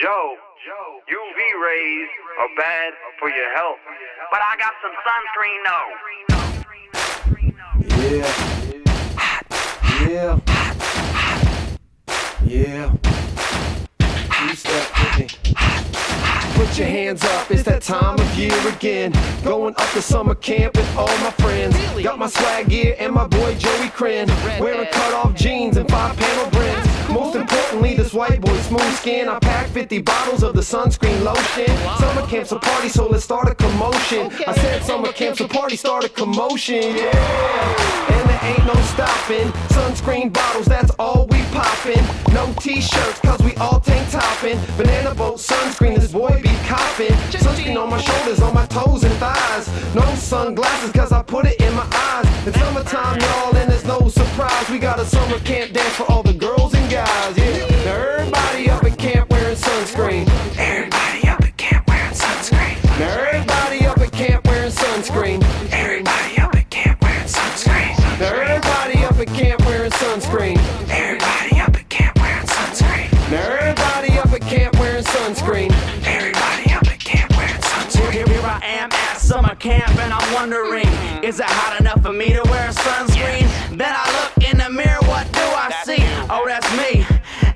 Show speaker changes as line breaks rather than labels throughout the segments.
Joe, UV rays are bad for your health. But I got some sunscreen though.
Yeah. You step with me. Put your hands up, it's that time of year again. Going up to summer camp with all my friends. Got my swag gear and my boy Joey Crin. Wearing cut-off jeans and 5-panel brims. Most importantly, this white boy smooth skin. I pack 50 bottles of the sunscreen lotion. Summer camp's a party, so let's start a commotion. I said summer camp's a party, start a commotion. Yeah, and there ain't no stopping. Sunscreen bottles, that's all we poppin'. No t-shirts, cause we all tank toppin'. Banana boat sunscreen, this boy be coppin'. Sunscreen on my shoulders, on my toes and thighs. No sunglasses, cause I put it in my eyes. It's summertime, y'all, and there's no surprise. We got a summer camp dance for all the girls and guys, yeah. Now everybody up at camp wearing sunscreen. Everybody up at camp wearing sunscreen. Now everybody up at camp wearing sunscreen. Everybody up at camp wearing sunscreen. Now everybody up at camp wearing sunscreen. Everybody up at camp wearing sunscreen. Now everybody up at camp wearing sunscreen. Everybody up at camp wearing sunscreen.
Here I am at summer camp and I'm wondering, is it hot enough for me to wear sunscreen? Then I look in the mirror, what do I see? Oh, that's me,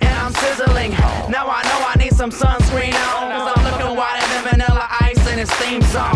and I'm sizzling. Now I know I need some sunscreen on, cause I'm looking whiter than vanilla ice in its theme song.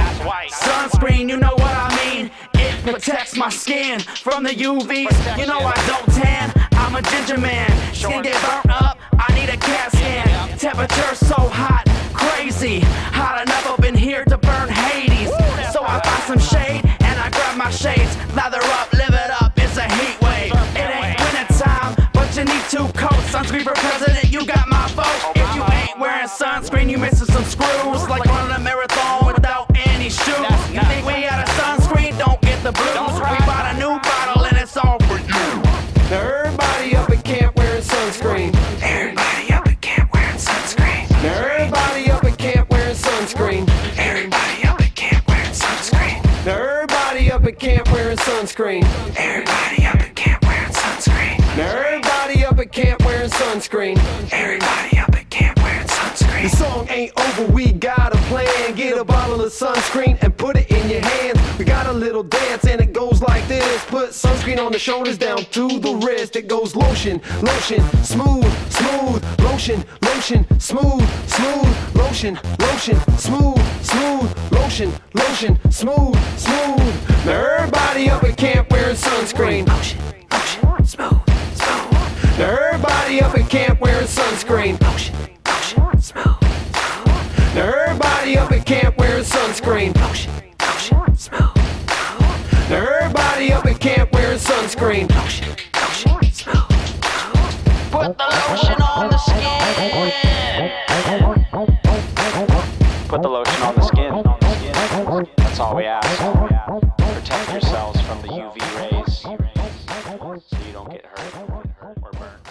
Sunscreen, you know what I mean? It protects my skin from the UVs. You know I don't tan, I'm a ginger man. Skin get burnt up, I need a CAT scan. Temperature so hot, crazy. Hot enough up in here to burn Hades. So I find some shade and I grab my shades. Lather up, live it up, it's a heat wave. It ain't winter time, but you need 2 coats. Sunscreen for president, you got my vote. If you ain't wearing sunscreen, you missing some screws. Like running a marathon without any shoes. You think we out of sunscreen? Don't get the blues. We bought a new bottle and it's all for you.
Now everybody up at camp wearing sunscreen. Everybody up at camp wearing sunscreen. Now everybody up at camp wearing sunscreen. Everybody up at camp wearing sunscreen. Now everybody up at camp wearing sunscreen. Everybody up at camp wearing sunscreen. Now everybody up at camp wearing sunscreen. Everybody up at camp wearing sunscreen. The song ain't over, we got a plan. Get a bottle of sunscreen and put it in your hands. We got a little dance and it goes like this. Put sunscreen on the shoulders down to the wrist. It goes lotion, lotion, smooth, smooth, lotion, lotion, smooth, smooth, lotion, lotion, smooth, smooth, lotion, lotion, smooth, smooth. Now everybody up at camp wearing sunscreen. Lotion, lotion, smooth, smooth. Now everybody up at camp wearing sunscreen. Lotion, lotion, smooth, smooth. Now everybody up at camp wearing sunscreen. Lotion, lotion, smooth, smooth. Now everybody up at camp wearing sunscreen. Lotion, lotion, smooth, smooth.
Put the lotion on the skin.
Put the lotion on the skin. That's all we ask. Protect yourselves from the UV rays so you don't get hurt or burned.